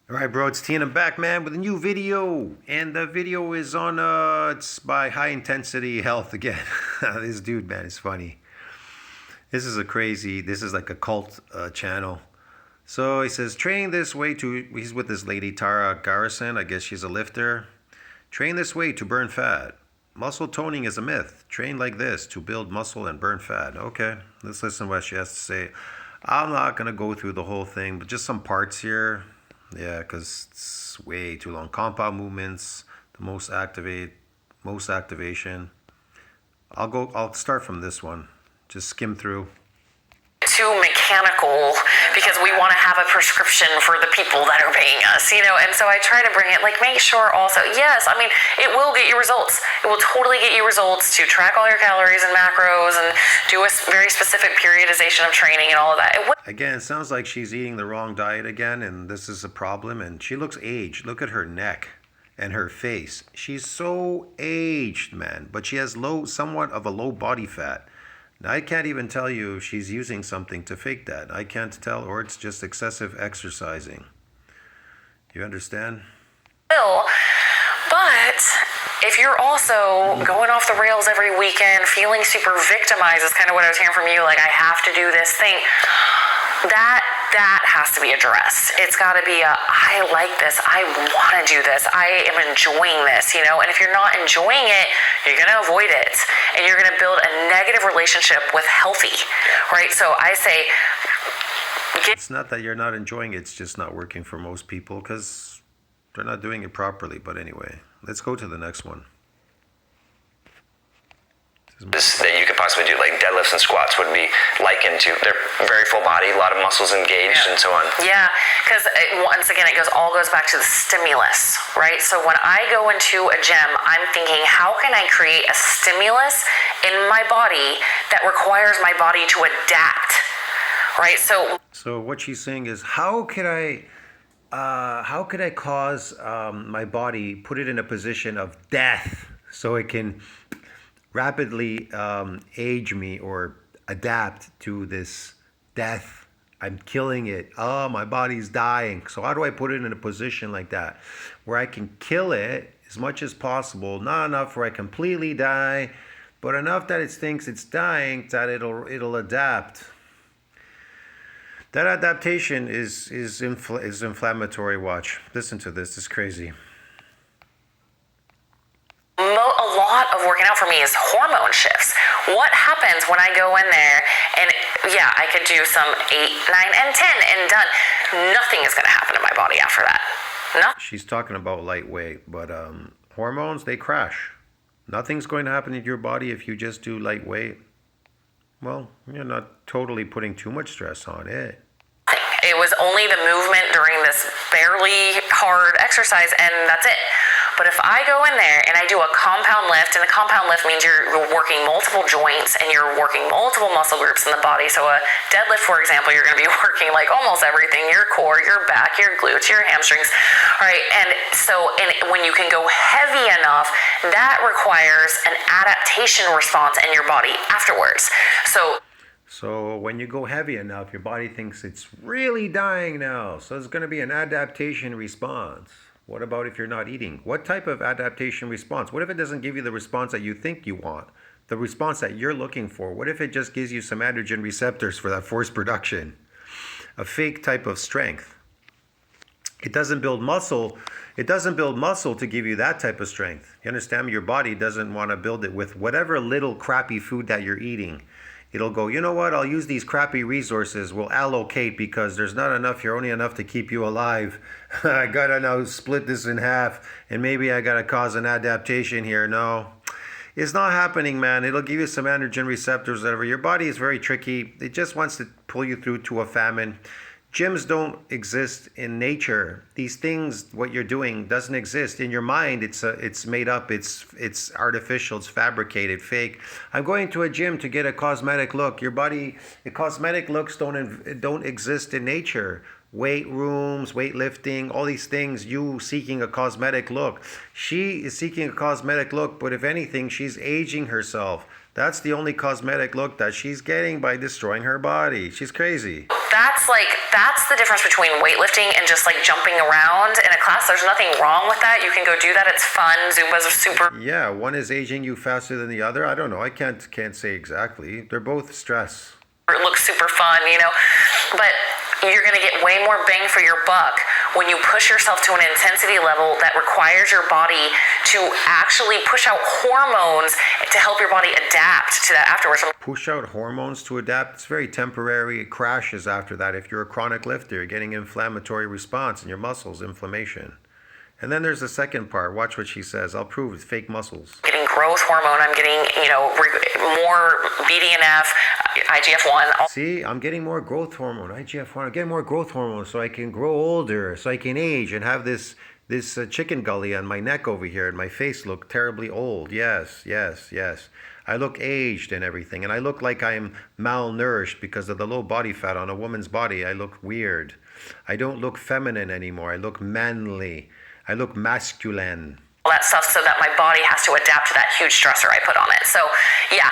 All right, bro, it's T and I'm back, man, with a new video. And the video is on, it's by High Intensity Health again. This dude, man, is funny. This is like a cult channel. So he says, train this way to, he's with this lady, Tara Garrison. I guess she's a lifter. Train this way to burn fat. Muscle toning is a myth. Train like this to build muscle and burn fat. Okay, let's listen to what she has to say. I'm not going to go through the whole thing, but just some parts here. Yeah, because it's way too long. Compound movements, the most activation. I'll start from this one. Just skim through. Too mechanical because we want to have a prescription for the people that are paying us, and so I try to bring it, like, make sure also, yes, I mean, it will get you results. It will totally get you results to track all your calories and macros and do a very specific periodization of training and all of that. Again, it sounds like she's eating the wrong diet again, and this is a problem, and she looks aged. Look at her neck and her face. She's so aged, man, but she has somewhat of a low body fat. Now, I can't even tell you if she's using something to fake that. I can't tell, or it's just excessive exercising. You understand? But if you're also going off the rails every weekend, feeling super victimized is kind of what I was hearing from you, like, I have to do this thing, that has to be addressed. It's got to be I like this, I want to do this, I am enjoying this, and if you're not enjoying it, you're going to avoid it, and you're going to build a negative relationship with healthy, right? So I say, it's not that you're not enjoying it, it's just not working for most people because they're not doing it properly. But anyway, let's go to the next one. That you could possibly do, like deadlifts and squats, would be likened to, they're very full body, a lot of muscles engaged, and so on. Yeah, because once again, it all goes back to the stimulus, right? So when I go into a gym, I'm thinking, how can I create a stimulus in my body that requires my body to adapt, right? So what she's saying is, how could I cause my body, put it in a position of death so it can rapidly age me or adapt to this death? I'm killing it. Oh, my body's dying. So how do I put it in a position like that where I can kill it as much as possible? Not enough where I completely die, but enough that it thinks it's dying, that it'll adapt. That adaptation is inflammatory. Watch. Listen to this. It's crazy. A lot of working out for me is hormone shifts. What happens when I go in there and, yeah, I could do some 8, 9, and 10 and done. Nothing is going to happen to my body after that. No. She's talking about lightweight, but hormones, they crash. Nothing's going to happen in your body if you just do lightweight. Well, you're not totally putting too much stress on it. It was only the movement during this fairly hard exercise, and that's it. But if I go in there and I do a compound lift, and a compound lift means you're working multiple joints and you're working multiple muscle groups in the body. So a deadlift, for example, you're going to be working like almost everything, your core, your back, your glutes, your hamstrings, right? And when you can go heavy enough, that requires an adaptation response in your body afterwards. So when you go heavy enough, your body thinks it's really dying now. So there's going to be an adaptation response. What about if you're not eating? What type of adaptation response? What if it doesn't give you the response that you think you want? The response that you're looking for? What if it just gives you some androgen receptors for that forced production? A fake type of strength. It doesn't build muscle. It doesn't build muscle to give you that type of strength. You understand? Your body doesn't want to build it with whatever little crappy food that you're eating. It'll go, you know what, I'll use these crappy resources, we'll allocate because there's not enough here, only enough to keep you alive. I gotta now split this in half, and maybe I gotta cause an adaptation here. No, it's not happening, man. It'll give you some androgen receptors, whatever. Your body is very tricky. It just wants to pull you through to a famine. Gyms don't exist in nature. These things, what you're doing, doesn't exist in your mind. It's made up. It's artificial. It's fabricated, fake. I'm going to a gym to get a cosmetic look. Your body, the cosmetic looks don't exist in nature. Weight rooms, weightlifting, all these things. You seeking a cosmetic look. She is seeking a cosmetic look, but if anything, she's aging herself. That's the only cosmetic look that she's getting by destroying her body. She's crazy. that's the difference between weightlifting and just like jumping around in a class. There's nothing wrong with that. You can go do that. It's fun. Zumbas are super. Yeah, one is aging you faster than the other. I don't know. I can't say exactly. They're both stress. It looks super fun, but you're going to get way more bang for your buck when you push yourself to an intensity level that requires your body to actually push out hormones to help your body adapt to that afterwards. Push out hormones to adapt. It's very temporary. It crashes after that. If you're a chronic lifter, you're getting inflammatory response in your muscles, inflammation. And then there's the second part. Watch what she says. I'll prove it's fake muscles. Getting growth hormone. I'm getting, more BDNF, IGF-1. See, I'm getting more growth hormone, IGF-1. I'm getting more growth hormone so I can grow older, so I can age and have this chicken gully on my neck over here and my face look terribly old. Yes. I look aged and everything. And I look like I'm malnourished because of the low body fat on a woman's body. I look weird. I don't look feminine anymore. I look manly. I look masculine. All that stuff so that my body has to adapt to that huge stressor I put on it. So yeah,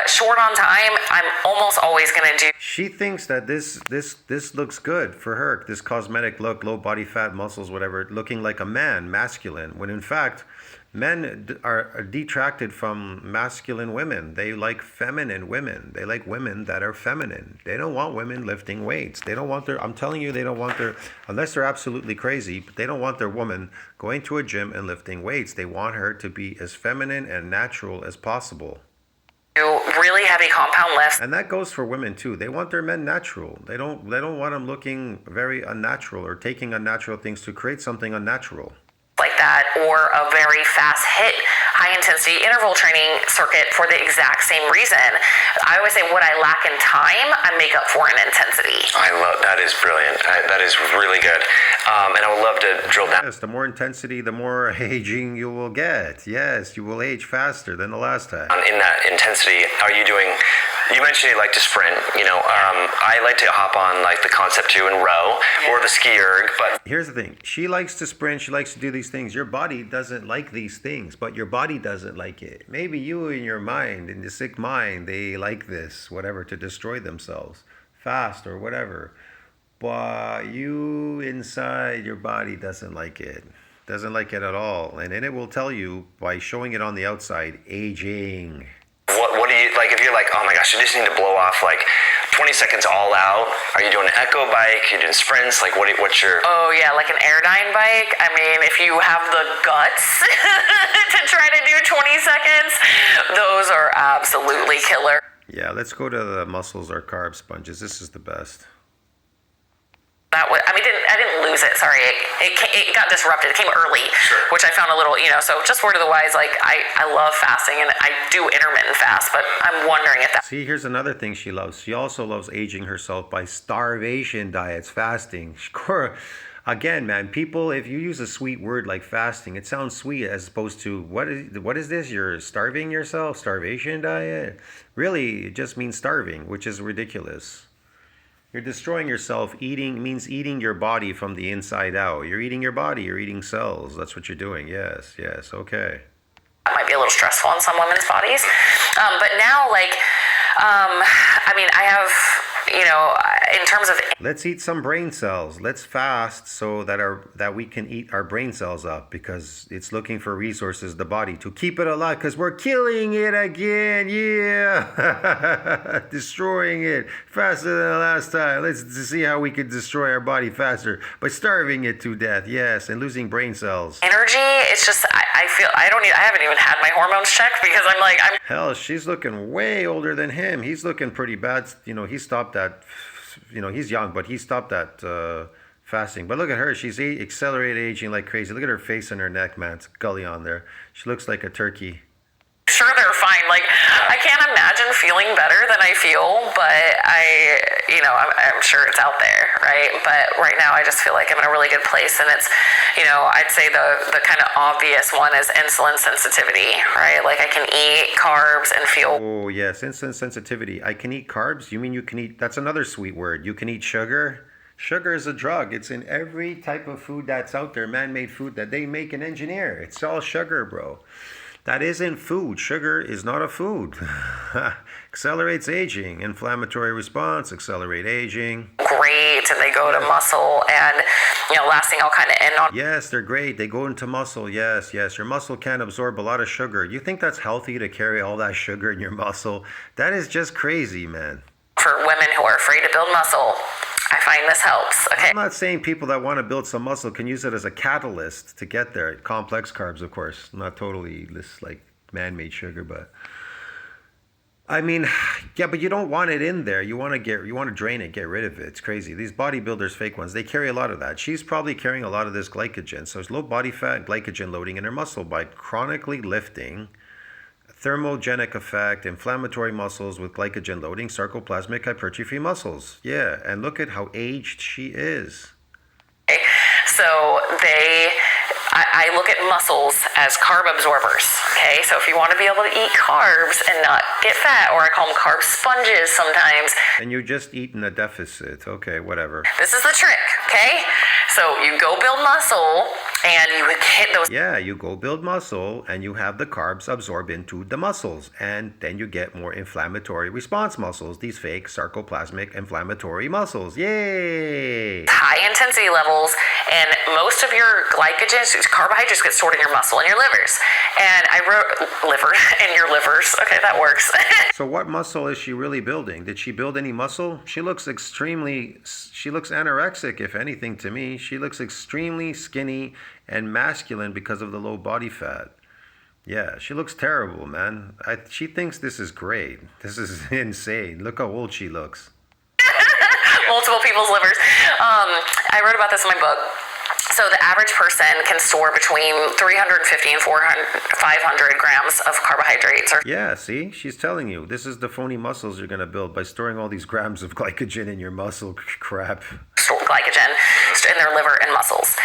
short on time, I'm almost always going to do. She thinks that this looks good for her, this cosmetic look, low body fat, muscles, whatever, looking like a man, masculine, when in fact men are detracted from masculine women. They like feminine women. They like women that are feminine. They don't want women lifting weights. They don't want I'm telling you, they don't want unless they're absolutely crazy, but they don't want their woman going to a gym and lifting weights. They want her to be as feminine and natural as possible. Really heavy compound lifts. And that goes for women too. They want their men natural. They don't want them looking very unnatural or taking unnatural things to create something unnatural. Like that, or a very fast hit high intensity interval training circuit for the exact same reason. I always say what I lack in time, I make up for in intensity. I love that. Is brilliant. That is really good. And I would love to drill down. Yes, the more intensity, the more aging you will get. Yes, you will age faster than the last time. In that intensity, are you doing? You mentioned you like to sprint. I like to hop on like the Concept 2 and row or the ski erg. But here's the thing: she likes to sprint. She likes to do these things. Your body doesn't like these things, but your body doesn't like it. Maybe you in your mind, in the sick mind, they like this, whatever, to destroy themselves fast or whatever. But you inside your body doesn't like it. Doesn't like it at all. And then it will tell you by showing it on the outside, aging. What do you like if you're like, oh my gosh, you just need to blow off like 20 seconds all out? Are you doing an echo bike? Are you doing sprints? Like what's your? Oh yeah, like an Airdyne bike. I mean, if you have the guts to try to do 20 seconds, those are absolutely killer. Yeah, let's go to the muscles or carb sponges. This is the best. I didn't lose it. Sorry, it got disrupted. It came early, sure. Which I found a little, So just word of the wise, like I love fasting and I do intermittent fast, but I'm wondering if that. See, here's another thing she loves. She also loves aging herself by starvation diets, fasting. Again, man, people, if you use a sweet word like fasting, it sounds sweet as opposed to what is this? You're starving yourself? Starvation diet? Really, it just means starving, which is ridiculous. You're destroying yourself. Eating means eating your body from the inside out. You're eating your body. You're eating cells. That's what you're doing. Yes, okay. That might be a little stressful on some women's bodies. But now, I have, in terms of. Let's eat some brain cells. Let's fast so that we can eat our brain cells up because it's looking for resources, the body, to keep it alive because we're killing it again. Yeah. Destroying it faster than the last time. Let's see how we could destroy our body faster by starving it to death. Yes, and losing brain cells. Energy, it's just, I feel, I haven't even had my hormones checked because Hell, she's looking way older than him. He's looking pretty bad. He stopped that. He's young, but he stopped that fasting. But look at her. She's accelerated aging like crazy. Look at her face and her neck, man. It's gully on there. She looks like a turkey. Sure, they're fine. I can't imagine feeling better than I feel, but I'm sure it's out there, right? But right now I just feel like I'm in a really good place, and it's, I'd say the kind of obvious one is insulin sensitivity, right? Like I can eat carbs and feel. Oh yes, insulin sensitivity. I can eat carbs? You mean you can eat, that's another sweet word. You can eat sugar? Sugar is a drug. It's in every type of food that's out there, man-made food that they make and engineer. It's all sugar, bro. That isn't food. Sugar is not a food. Accelerates aging. Inflammatory response, accelerate aging. Great, and they go to muscle, and last thing I'll kind of end on. Yes, they're great. They go into muscle. Yes, yes. Your muscle can't absorb a lot of sugar. You think that's healthy to carry all that sugar in your muscle? That is just crazy, man. For women who are afraid to build muscle, I find this helps. Okay. I'm not saying people that want to build some muscle can use it as a catalyst to get there. Complex carbs, of course, not totally this like man-made sugar, but I mean, yeah, but you don't want it in there. You want to drain it, get rid of it. It's crazy. These bodybuilders, fake ones, they carry a lot of that. She's probably carrying a lot of this glycogen. So it's low body fat, glycogen loading in her muscle by chronically lifting, thermogenic effect, inflammatory muscles with glycogen loading, sarcoplasmic hypertrophy muscles. Yeah, and look at how aged she is. So I look at muscles as carb absorbers, okay? So if you want to be able to eat carbs and not get fat, or I call them carb sponges sometimes. And you're just eating a deficit. Okay, whatever. This is the trick, okay? So you go build muscle and you hit those. Yeah, you go build muscle and you have the carbs absorb into the muscles. And then you get more inflammatory response muscles, these fake sarcoplasmic inflammatory muscles. Yay! High intensity levels, and most of your glycogen, carbohydrates get stored in your muscle and your livers. And I wrote liver and your livers. Okay, that works. So what muscle is she really building? Did she build any muscle? She looks anorexic, if anything, to me. She looks extremely skinny and masculine because of the low body fat. Yeah, she looks terrible, man. She thinks this is great. This is insane. Look how old she looks. Multiple people's livers. I wrote about this in my book. So the average person can store between 350 and 500 grams of carbohydrates. Yeah, see? She's telling you. This is the phony muscles you're going to build by storing all these grams of glycogen in your muscle. Crap. Store glycogen in their liver and muscles.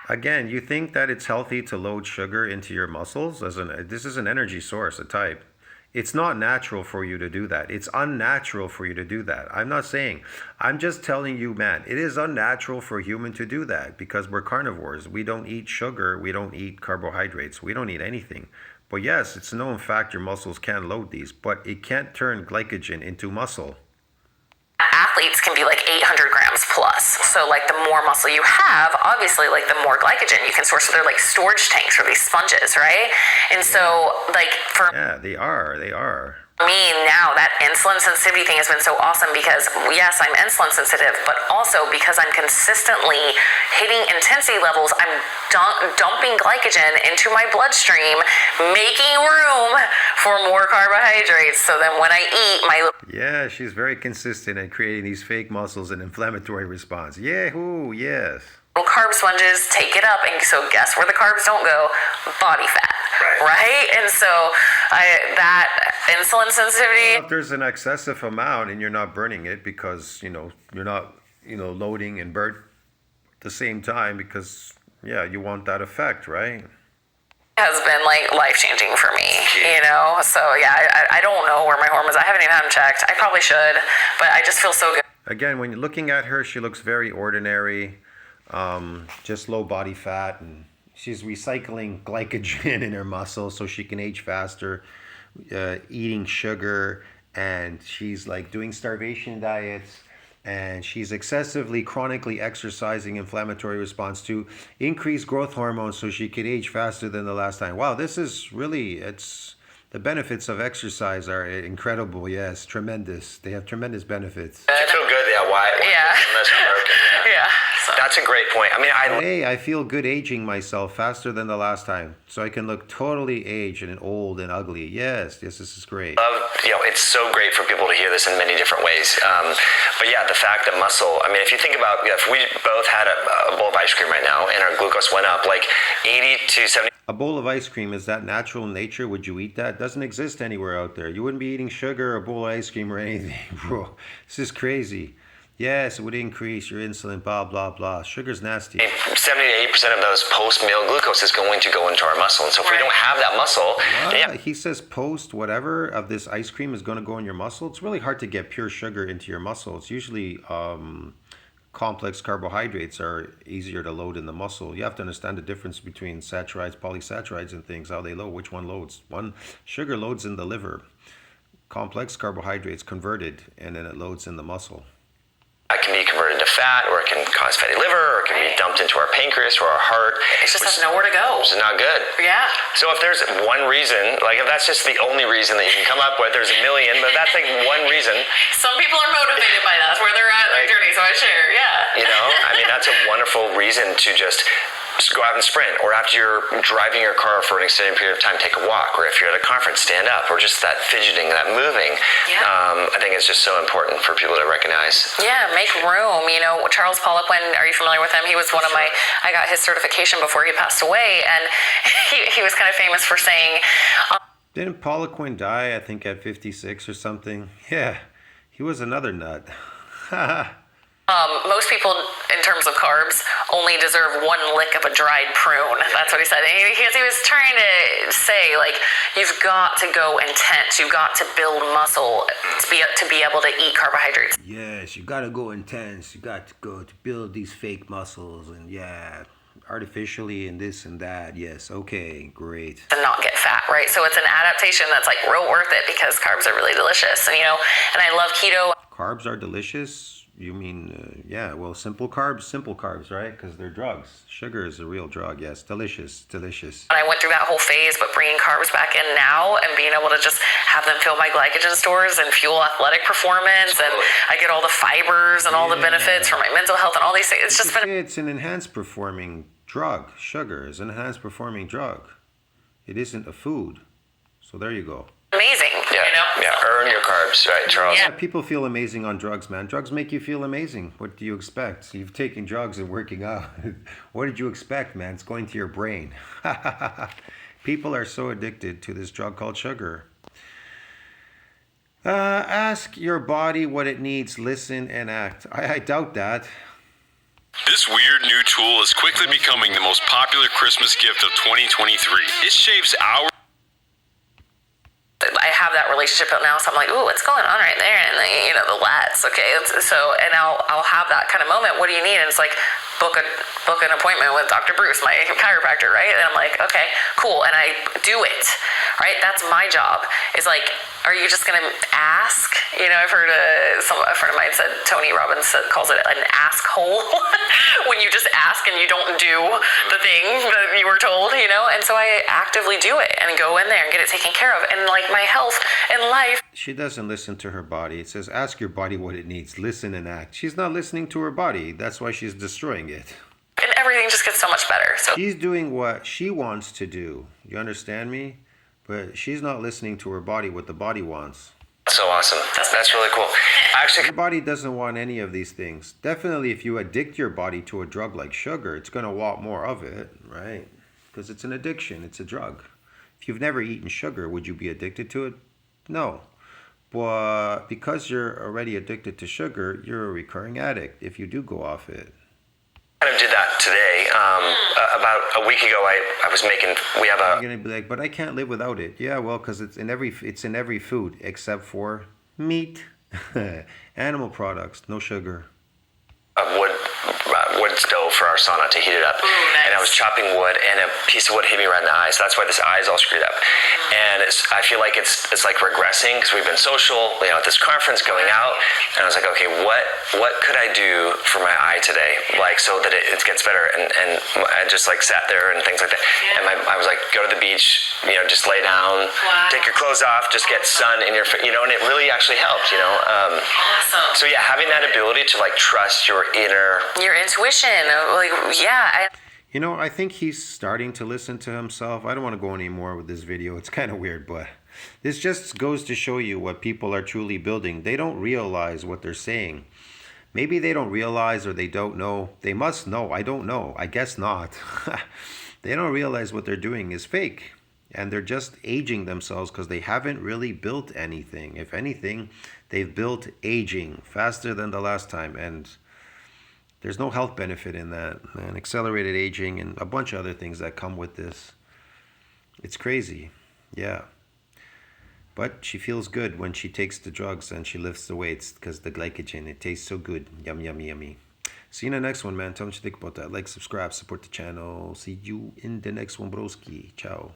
Again, you think that it's healthy to load sugar into your muscles? This is an energy source, a type. It's not natural for you to do that. It's unnatural for you to do that. I'm not saying. I'm just telling you, man, it is unnatural for a human to do that because we're carnivores. We don't eat sugar. We don't eat carbohydrates. We don't eat anything. But yes, it's a known fact your muscles can load these, but it can't turn glycogen into muscle. Athletes can be like 800 grams plus. So like the more muscle you have, obviously like the more glycogen you can store. So they're like storage tanks or these sponges, right? And so like for they are. me now, that insulin sensitivity thing has been so awesome because yes, I'm insulin sensitive, but also because I'm consistently hitting intensity levels, I'm dumping glycogen into my bloodstream, making room for more carbohydrates. So then when I eat, Yeah, she's very consistent at creating these fake muscles and inflammatory response. Yahoo, yes. little carb sponges take it up, and so guess where the carbs don't go? Body fat, right? And so that insulin sensitivity. Well, if there's an excessive amount and you're not burning it because you're not loading and burn at the same time because you want that effect, right? Has been like life-changing for me, so I don't know where my hormones. I haven't even had them checked. I probably should, but I just feel so good. Again, when you're looking at her, she looks very ordinary, just low body fat, and she's recycling glycogen in her muscles so she can age faster, eating sugar, and she's like doing starvation diets, and she's excessively chronically exercising inflammatory response to increase growth hormones so she could age faster than the last time. Wow, this is really, the benefits of exercise are incredible. Yes, tremendous. They have tremendous benefits. You feel good, why Yeah. So. That's a great point. I mean, I feel good aging myself faster than the last time, so I can look totally aged and old and ugly. Yes, this is great. It's so great for people to hear this in many different ways. But yeah, the fact that muscle. I mean, if you think about, if we both had a bowl of ice cream right now and our glucose went up like 80 to 70. A bowl of ice cream, is that natural in nature? Would you eat that? It doesn't exist anywhere out there. You wouldn't be eating sugar or a bowl of ice cream or anything, bro. This is crazy. Yes, it would increase your insulin, blah, blah, blah. Sugar's nasty. 70 to 80% of those post-meal glucose is going to go into our muscle. And so if we don't have that muscle... He says post whatever of this ice cream is going to go in your muscle. It's really hard to get pure sugar into your muscle. It's usually complex carbohydrates are easier to load in the muscle. You have to understand the difference between saccharides, polysaccharides, and things, how they load, which one loads. One, sugar loads in the liver. Complex carbohydrates converted, and then it loads in the muscle. It can be converted to fat, or it can cause fatty liver, or it can be dumped into our pancreas or our heart. It just has nowhere to go. Which is not good. Yeah. So if there's one reason, like if that's just the only reason that you can come up with, there's a million, but that's like one reason. Some people are motivated by that. That's where they're at in their journey, so I share, yeah. You know, I mean, that's a wonderful reason to just go out and sprint, or after you're driving your car for an extended period of time, take a walk, or if you're at a conference, stand up, or just that fidgeting, that moving. Yeah. I think it's just so important for people to recognize. Yeah, make room. You know, Charles Poliquin, are you familiar with him? He was one of my, I got his certification before he passed away, and he was kind of famous for saying... Didn't Poliquin die, I think, at 56 or something? Yeah, he was another nut. most people, in terms of carbs, only deserve one lick of a dried prune. That's what he said. Because he was trying to say, like, you've got to go intense. You've got to build muscle to be able to eat carbohydrates. Yes, you got to go intense. You got to go to build these fake muscles and, yeah, artificially and this and that. Yes, okay, great. And not get fat, right? So it's an adaptation that's, like, real worth it because carbs are really delicious. And, and I love keto. Carbs are delicious? You mean, yeah, well, simple carbs, right? Because they're drugs. Sugar is a real drug, yes. Delicious. And I went through that whole phase, but bringing carbs back in now and being able to just have them fill my glycogen stores and fuel athletic performance, and I get all the fibers and all the benefits for my mental health and all these things. It's an enhanced performing drug. Sugar is an enhanced performing drug. It isn't a food. So there you go. Amazing, Yeah, earn your carbs, right, Charles? Yeah, people feel amazing on drugs, man. Drugs make you feel amazing. What do you expect? You've taken drugs and working out. What did you expect, man? It's going to your brain. People are so addicted to this drug called sugar. Ask your body what it needs, listen and act. I doubt that. This weird new tool is quickly becoming the most popular Christmas gift of 2023. It shaves hours. I have that relationship now, so I'm like, ooh, what's going on right there? And the lats, okay. So, and I'll have that kind of moment. What do you need? And it's like, book an appointment with Dr. Bruce, my chiropractor, right? And I'm like, okay, cool. And I do it, right? That's my job. Is like, are you just gonna ask? I've heard a friend of mine said, Tony Robbins calls it an ask hole, when you just ask and you don't do the thing that you were told, And so I actively do it and go in there and get it taken care of. And like my health and life. She doesn't listen to her body. It says, ask your body what it needs, listen and act. She's not listening to her body. That's why she's destroying it. And everything just gets so much better. So she's doing what she wants to do. You understand me? But she's not listening to her body, what the body wants. So awesome. That's really cool. Actually, your body doesn't want any of these things. Definitely, if you addict your body to a drug like sugar, it's going to want more of it, right? Because it's an addiction. It's a drug. If you've never eaten sugar, would you be addicted to it? No. But because you're already addicted to sugar, you're a recurring addict if you do go off it. I kind of did that today. About a week ago, I was making. We have a. You're gonna be like, but I can't live without it. Yeah, well, because it's in every food except for meat, animal products, no sugar. A wood stove for our sauna to heat it up. Ooh, nice. And I was chopping wood, and a piece of wood hit me right in the eye. So that's why this eye is all screwed up. And I feel like it's like regressing because we've been social, at this conference, going out. And I was like, okay, what could I do for my eye today, like so that it gets better? And I just like sat there and things like that. Yeah. And I was like, go to the beach, just lay down, take your clothes off, just get sun in your, and it really actually helped, Awesome. So yeah, having that ability to like trust your intuition, like, yeah. I think he's starting to listen to himself. I don't want to go any more with this video. It's kind of weird, but this just goes to show you what people are truly building. They don't realize what they're saying. Maybe they don't realize or they don't know. They must know. I don't know. I guess not. They don't realize what they're doing is fake. And they're just aging themselves because they haven't really built anything. If anything, they've built aging faster than the last time. And there's no health benefit in that, and accelerated aging and a bunch of other things that come with this. It's crazy, yeah. But she feels good when she takes the drugs and she lifts the weights because the glycogen, it tastes so good. Yum, yummy, yummy. See you in the next one, man. Tell me what you think about that. Like, subscribe, support the channel. See you in the next one, broski. Ciao.